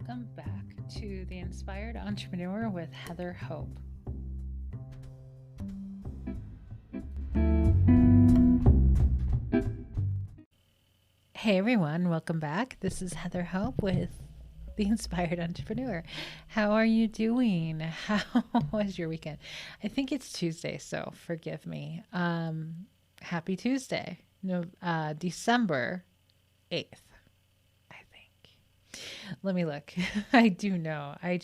Welcome back to The Inspired Entrepreneur with Heather Hope. Hey everyone, welcome back. This is Heather Hope with The Inspired Entrepreneur. How are you doing? How was your weekend? I think it's Tuesday, so forgive me. Happy Tuesday. No, December 8th. Let me look. I do know. I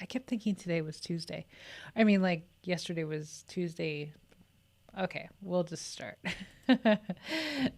kept thinking today was Tuesday. I mean, like yesterday was Tuesday. Okay, we'll just start.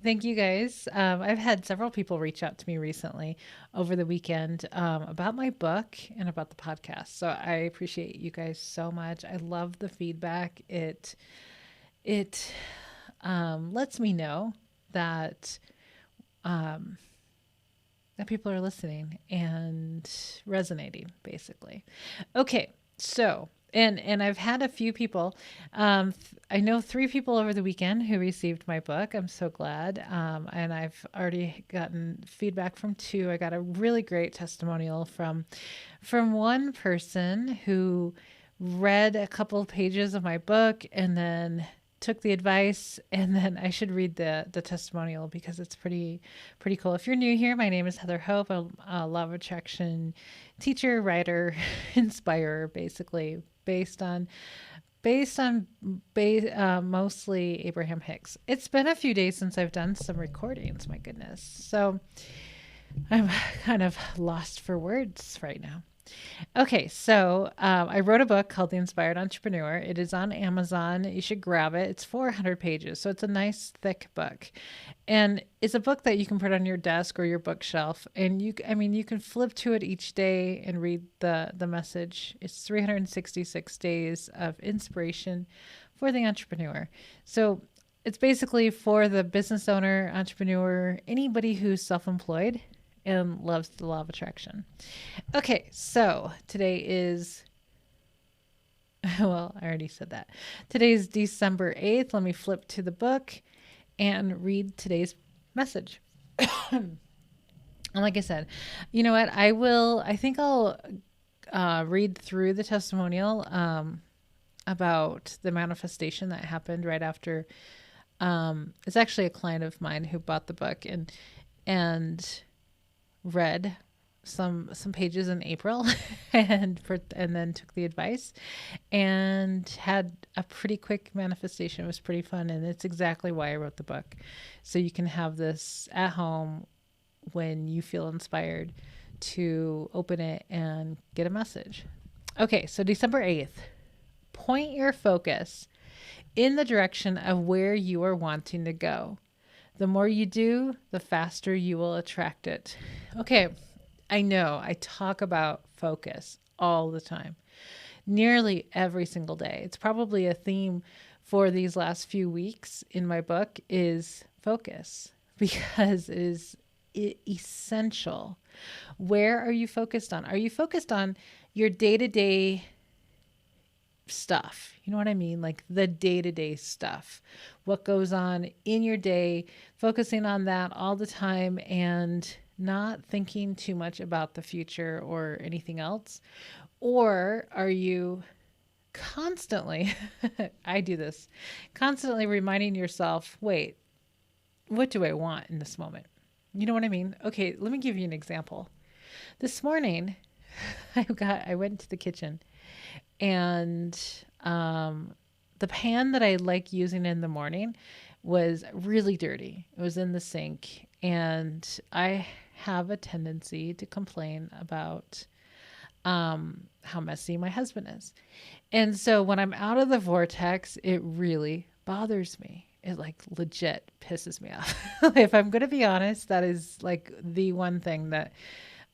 Thank you guys. I've had several people reach out to me recently over the weekend about my book and about the podcast. So I appreciate you guys so much. I love the feedback. It lets me know that that people are listening and resonating, basically. Okay, so and I've had a few people. I know 3 people over the weekend who received my book. I'm so glad, and I've already gotten feedback from 2. I got a really great testimonial from one person who read a couple of pages of my book and then took the advice, and then I should read the testimonial because it's pretty cool. If you're new here, my name is Heather Hope. I'm a law of attraction teacher, writer, inspirer, basically based on mostly Abraham Hicks. It's been a few days since I've done some recordings, my goodness. So I'm kind of lost for words right now. Okay, so I wrote a book called The Inspired Entrepreneur. It is on Amazon. You should grab it. It's 400 pages, so it's a nice thick book, and it's a book that you can put on your desk or your bookshelf. And you can flip to it each day and read the message. It's 366 days of inspiration for the entrepreneur. So it's basically for the business owner, entrepreneur, anybody who's self-employed and loves the law of attraction. Okay, so today is, well, I already said that. Today is December 8th. Let me flip to the book and read today's message. And like I said, you know what? I think I'll read through the testimonial about the manifestation that happened right after. It's actually a client of mine who bought the book and read some pages in April and then took the advice and had a pretty quick manifestation. It was pretty fun, and it's exactly why I wrote the book. So you can have this at home when you feel inspired to open it and get a message. Okay, so December 8th. Point your focus in the direction of where you are wanting to go. The more you do, the faster you will attract it. Okay, I know I talk about focus all the time, nearly every single day. It's probably a theme for these last few weeks in my book is focus, because it is essential. Where are you focused on? Are you focused on your day-to-day stuff? You know what I mean? Like the day-to-day stuff, what goes on in your day, focusing on that all the time and not thinking too much about the future or anything else? Or are you constantly, I do this, constantly reminding yourself, wait, what do I want in this moment? You know what I mean? Okay, let me give you an example. This morning, I went to the kitchen, and the pan that I like using in the morning was really dirty. It was in the sink, and I have a tendency to complain about how messy my husband is. And so when I'm out of the vortex, it really bothers me. It like legit pisses me off. If I'm going to be honest, that is like the one thing that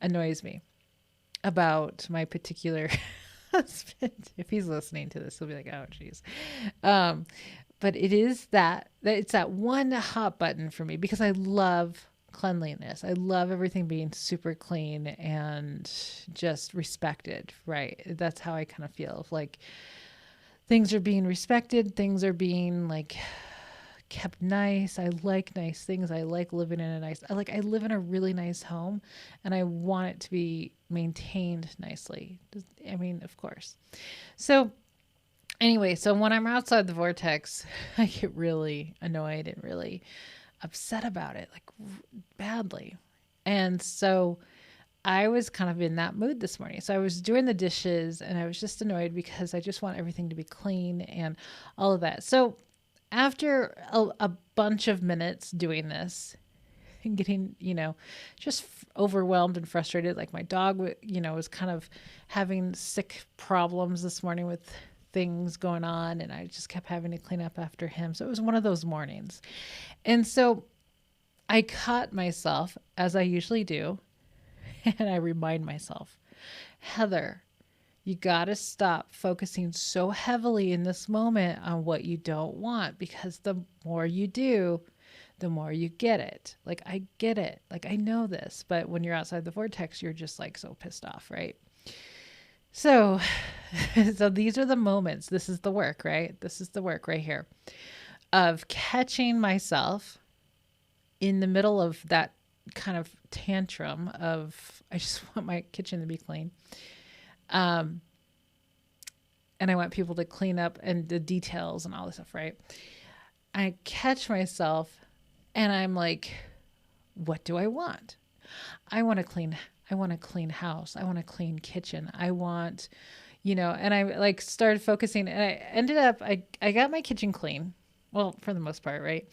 annoys me about my particular husband. If he's listening to this, he'll be like, oh, geez. But it is that it's that one hot button for me, because I love cleanliness. I love everything being super clean and just respected, right? That's how I kind of feel. Like things are being respected, things are being like kept nice. I like nice things. I like living in I live in a really nice home, and I want it to be maintained nicely. I mean, of course. So anyway, so when I'm outside the vortex, I get really annoyed and really upset about it, like badly. And so I was kind of in that mood this morning. So I was doing the dishes and I was just annoyed because I just want everything to be clean and all of that. So after a bunch of minutes doing this and getting, just overwhelmed and frustrated, like my dog, was kind of having sick problems this morning with things going on, and I just kept having to clean up after him. So it was one of those mornings. And so I caught myself, as I usually do, and I remind myself, Heather, you got to stop focusing so heavily in this moment on what you don't want, because the more you do, the more you get it. Like, I get it. Like, I know this, but when you're outside the vortex, you're just like so pissed off, right? So, so these are the moments. This is the work, right? This is the work right here of catching myself in the middle of that kind of tantrum of, I just want my kitchen to be clean. And I want people to clean up and the details and all this stuff, right? I catch myself and I'm like, what do I want? I want a clean house. I want a clean kitchen. I want, and I like started focusing, and I ended up, I got my kitchen clean. Well, for the most part, right?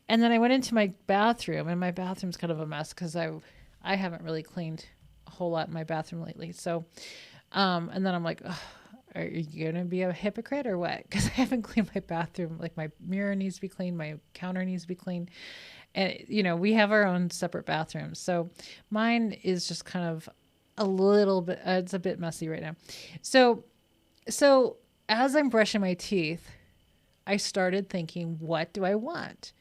And then I went into my bathroom, and my bathroom's kind of a mess because I haven't really cleaned a whole lot in my bathroom lately. So, and then I'm like, oh, are you going to be a hypocrite or what? Because I haven't cleaned my bathroom. Like, my mirror needs to be clean. My counter needs to be clean. And, we have our own separate bathrooms. So mine is just kind of a little bit, it's a bit messy right now. So as I'm brushing my teeth, I started thinking, what do I want?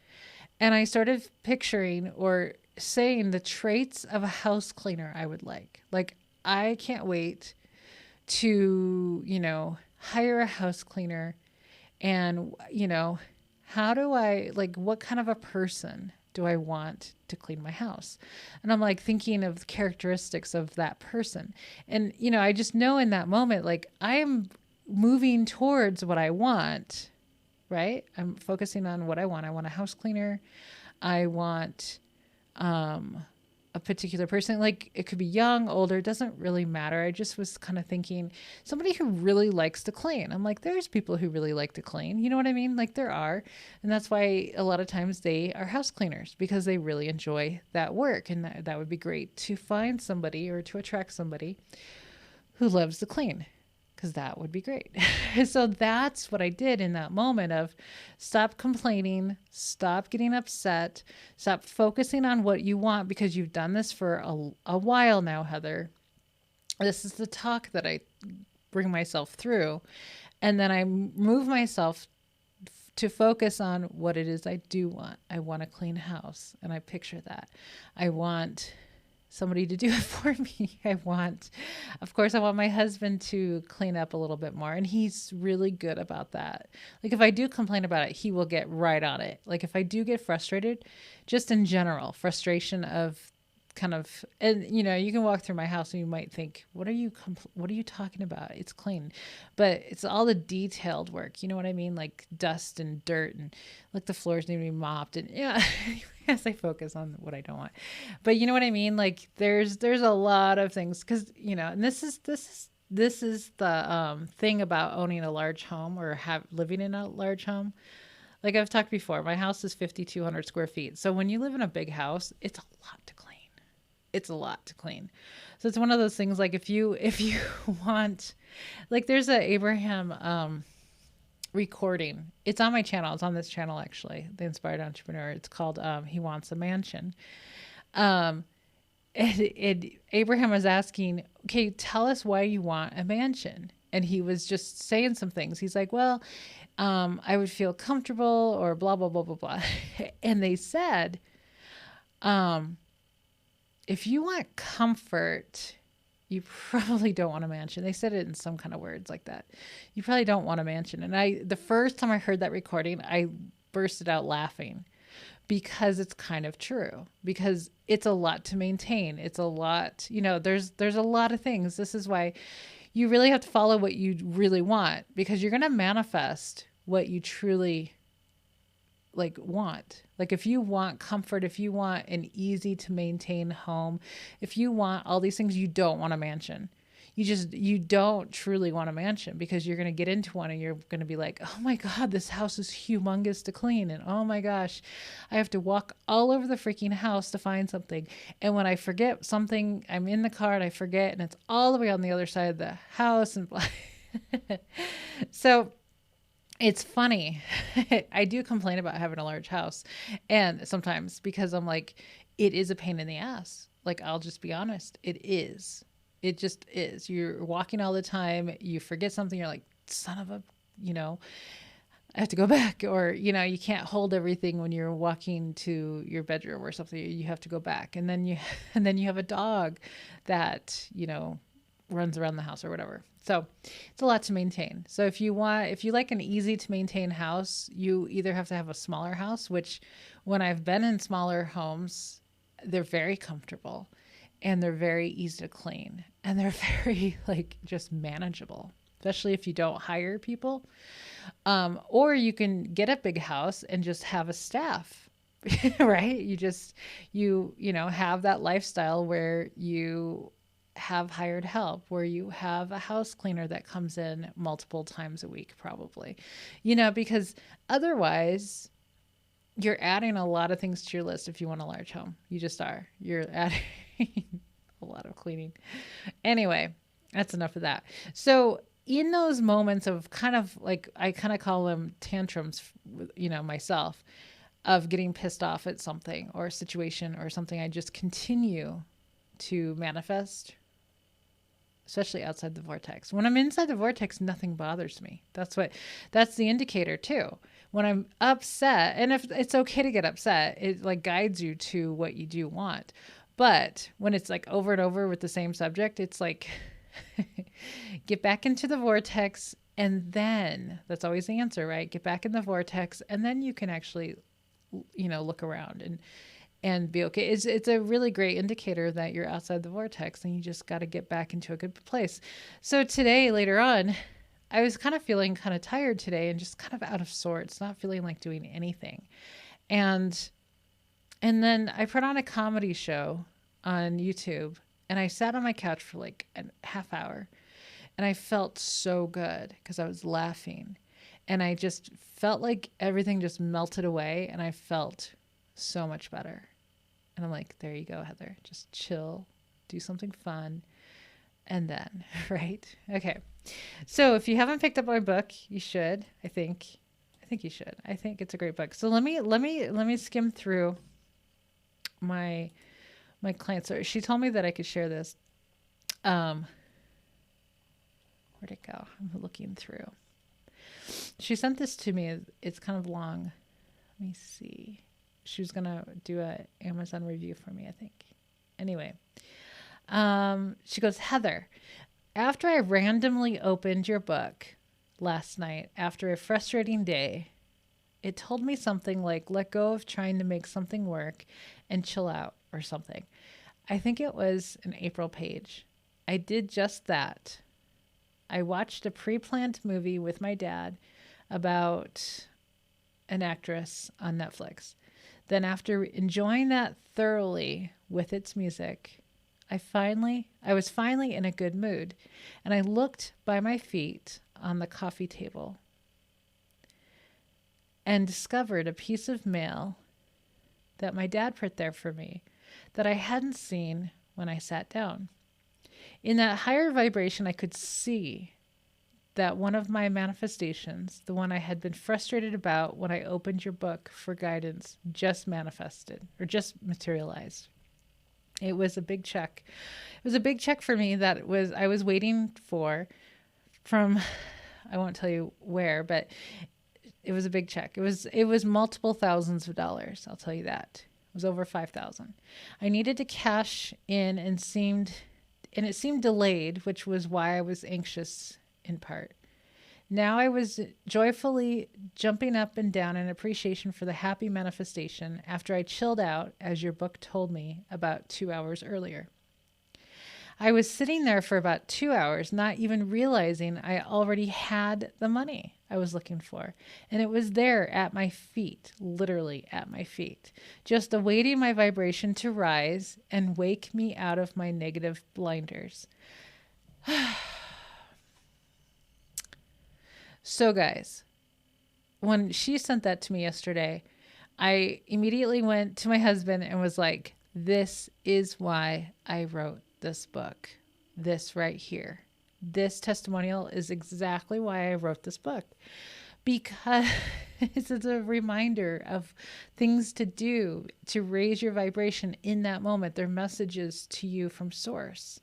And I started picturing or saying the traits of a house cleaner I would like. Like, I can't wait to, hire a house cleaner. And, how do I, like, what kind of a person do I want to clean my house? And I'm like thinking of the characteristics of that person. And, I just know in that moment, like, I am moving towards what I want, right? I'm focusing on what I want. I want a house cleaner. I want, a particular person. Like, it could be young, older, it doesn't really matter. I just was kind of thinking somebody who really likes to clean. I'm like, there's people who really like to clean. You know what I mean? Like, there are. And that's why a lot of times they are house cleaners, because they really enjoy that work. And that would be great to find somebody or to attract somebody who loves to clean, because that would be great. So that's what I did in that moment of stop complaining, stop getting upset, stop focusing on what you want, because you've done this for a while now, Heather. This is the talk that I bring myself through. And then I move myself to focus on what it is I do want. I want a clean house, and I picture that. I want somebody to do it for me. I want my husband to clean up a little bit more, and he's really good about that. Like, if I do complain about it, he will get right on it. Like, if I do get frustrated, just in general, frustration of kind of, and you can walk through my house and you might think, what are you talking about? It's clean. But it's all the detailed work. You know what I mean? Like dust and dirt, and like the floors need to be mopped, and as I focus on what I don't want. But you know what I mean? Like, there's a lot of things, because and this is the thing about owning a large home or living in a large home. Like I've talked before, my house is 5,200 square feet. So when you live in a big house, it's a lot to clean. It's a lot to clean. So it's one of those things, like if you want, like, there's a Abraham recording. It's on my channel. It's on this channel, actually, The Inspired Entrepreneur. It's called He Wants a Mansion. Abraham was asking, okay, tell us why you want a mansion. And he was just saying some things. He's like, well, I would feel comfortable, or blah, blah, blah, blah, blah. And they said, if you want comfort, you probably don't want a mansion. They said it in some kind of words like that. You probably don't want a mansion. And the first time I heard that recording, I bursted out laughing because it's kind of true, because it's a lot to maintain. It's a lot, there's a lot of things. This is why you really have to follow what you really want, because you're going to manifest what you truly like want. Like if you want comfort, if you want an easy to maintain home, if you want all these things, you don't want a mansion. You don't truly want a mansion, because you're going to get into one and you're going to be like, oh my God, this house is humongous to clean. And oh my gosh, I have to walk all over the freaking house to find something. And when I forget something, I'm in the car and I forget, and it's all the way on the other side of the house. And so it's funny. I do complain about having a large house, and sometimes, because I'm like, it is a pain in the ass. Like, I'll just be honest. It is. It just is. You're walking all the time. You forget something. You're like, son of a, I have to go back. Or, you can't hold everything when you're walking to your bedroom or something. You have to go back. And then you have a dog that, runs around the house or whatever. So it's a lot to maintain. So if you like an easy to maintain house, you either have to have a smaller house, which when I've been in smaller homes, they're very comfortable and they're very easy to clean and they're very just manageable, especially if you don't hire people. Or you can get a big house and just have a staff, right? You have that lifestyle where you have hired help, where you have a house cleaner that comes in multiple times a week, probably, because otherwise you're adding a lot of things to your list. If you want a large home, you just are, you're adding a lot of cleaning. Anyway, that's enough of that. So in those moments of I kind of call them tantrums, myself, of getting pissed off at something or a situation or something, I just continue to manifest, especially outside the vortex. When I'm inside the vortex, nothing bothers me. That's the indicator too. When I'm upset, and if it's okay to get upset, it guides you to what you do want. But when it's over and over with the same subject, it's get back into the vortex, and then that's always the answer, right? Get back in the vortex, and then you can actually, look around and be okay. It's a really great indicator that you're outside the vortex, and you just got to get back into a good place. So today, later on, I was kind of feeling kind of tired today and just kind of out of sorts, not feeling like doing anything. And then I put on a comedy show on YouTube, and I sat on my couch for a half hour, and I felt so good because I was laughing, and I just felt like everything just melted away, and I felt so much better. And I'm like, there you go, Heather, just chill, do something fun. And then, right? Okay. So if you haven't picked up my book, you should. I think you should. I think it's a great book. So let me skim through my client story. She told me that I could share this. Where'd it go? I'm looking through. She sent this to me. It's kind of long. Let me see. She was going to do an Amazon review for me, I think. Anyway, she goes, Heather, after I randomly opened your book last night after a frustrating day, it told me something like, let go of trying to make something work and chill out or something. I think it was an April page. I did just that. I watched a pre-planned movie with my dad about an actress on Netflix. Then after enjoying that thoroughly with its music, I was finally in a good mood, and I looked by my feet on the coffee table and discovered a piece of mail that my dad put there for me that I hadn't seen when I sat down. In that higher vibration, I could see that one of my manifestations, the one I had been frustrated about when I opened your book for guidance, just manifested or just materialized. It was a big check. It was a big check for me that I was waiting for from, I won't tell you where, but it was a big check. It was multiple thousands of dollars. I'll tell you that. It was over 5,000. I needed to cash in, and it seemed delayed, which was why I was anxious in part. Now I was joyfully jumping up and down in appreciation for the happy manifestation after I chilled out, as your book told me about 2 hours earlier. I was sitting there for about 2 hours, not even realizing I already had the money I was looking for. And it was there at my feet, literally at my feet, just awaiting my vibration to rise and wake me out of my negative blinders. So, guys, when she sent that to me yesterday, I immediately went to my husband and was like, this is why I wrote this book. This right here. This testimonial is exactly why I wrote this book. Because it's a reminder of things to do to raise your vibration in that moment. They're messages to you from Source.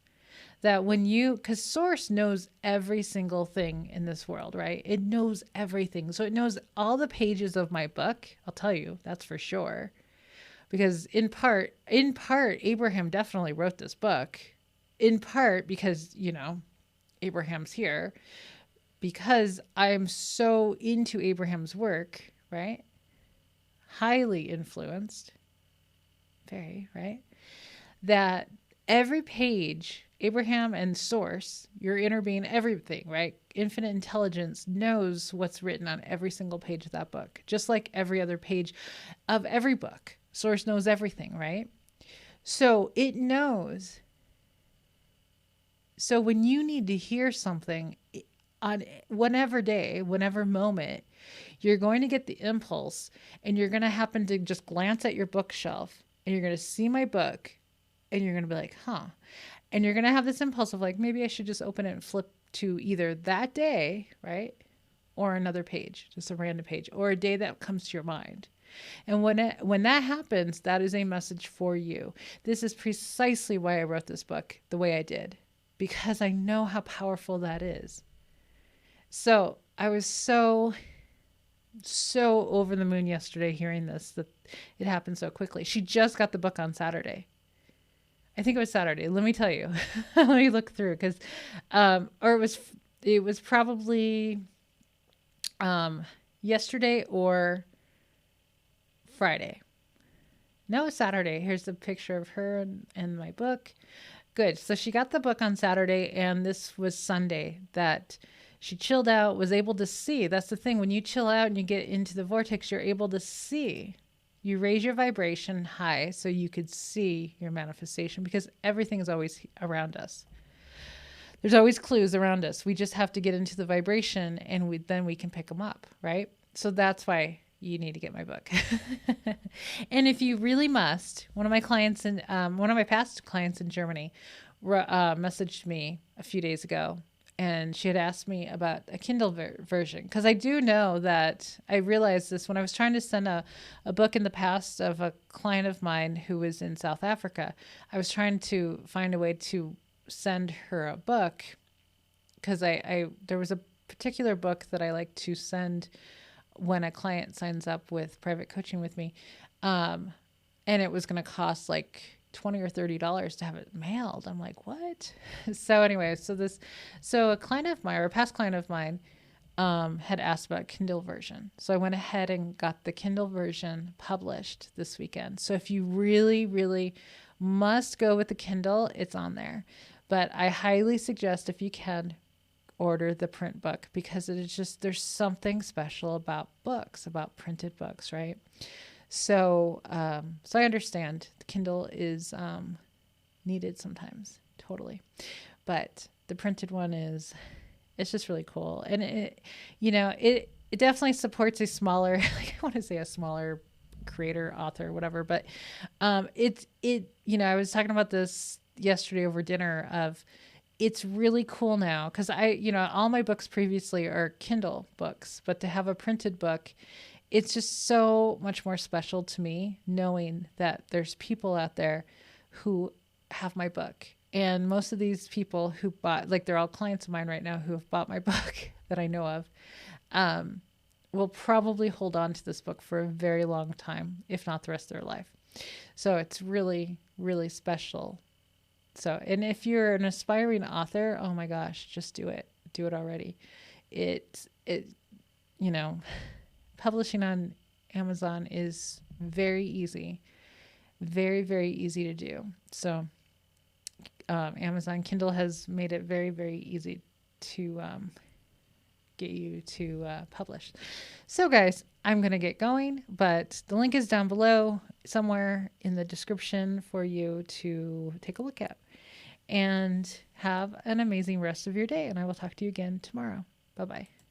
That when you, because Source knows every single thing in this world, right? It knows everything. So it knows all the pages of my book. I'll tell you, that's for sure. Because in part, Abraham definitely wrote this book. In part because, Abraham's here. Because I'm so into Abraham's work, right? Highly influenced. Very, right? That every page, Abraham and Source, your inner being, everything, right? Infinite intelligence knows what's written on every single page of that book, just like every other page of every book. Source knows everything, right? So it knows. So when you need to hear something on whatever day, whatever moment, you're going to get the impulse and you're going to happen to just glance at your bookshelf and you're going to see my book and you're going to be like, huh. And you're going to have this impulse of like, maybe I should just open it and flip to either that day, right? Or another page, just a random page, or a day that comes to your mind. And when that happens, that is a message for you. This is precisely why I wrote this book the way I did, because I know how powerful that is. So I was so over the moon yesterday hearing this, that it happened so quickly. She just got the book on Saturday. I think it was Saturday. Let me tell you. Let me look through because, or it was probably yesterday or Friday. No, Saturday. Here's a picture of her and my book. Good. So she got the book on Saturday, and this was Sunday that she chilled out, was able to see. That's the thing. When you chill out and you get into the vortex, you're able to see. You raise your vibration high so you could see your manifestation, because everything is always around us. There's always clues around us. We just have to get into the vibration, and then we can pick them up, right? So that's why you need to get my book. And if you really must, one of my past clients in Germany messaged me a few days ago, and she had asked me about a Kindle version, because I do know that I realized this when I was trying to send a book in the past of a client of mine who was in South Africa. I was trying to find a way to send her a book, because there was a particular book that I like to send when a client signs up with private coaching with me. And it was going to cost like $20 or $30 to have it mailed. I'm like, what? So anyway, so a client of mine, or a past client of mine, had asked about Kindle version. So I went ahead and got the Kindle version published this weekend. So if you really, really must go with the Kindle, it's on there. But I highly suggest, if you can, order the print book, because it is just, there's something special about books, about printed books, right? So, so I understand the Kindle is needed sometimes, totally, but the printed one it's just really cool, and it definitely supports a smaller, like, I want to say a smaller creator, author, whatever, but I was talking about this yesterday over dinner of. It's really cool now, because all my books previously are Kindle books, but to have a printed book, it's just so much more special to me, knowing that there's people out there who have my book. And most of these people who bought, like, they're all clients of mine right now who have bought my book that I know of, will probably hold on to this book for a very long time, if not the rest of their life. So it's really, really special. So, and if you're an aspiring author, oh my gosh, just do it. Do it already. it, you know, publishing on Amazon is very easy, very, very easy to do. So, Amazon Kindle has made it very, very easy to get you to publish. So, guys, I'm going to get going, but the link is down below somewhere in the description for you to take a look at. And have an amazing rest of your day. And I will talk to you again tomorrow. Bye bye.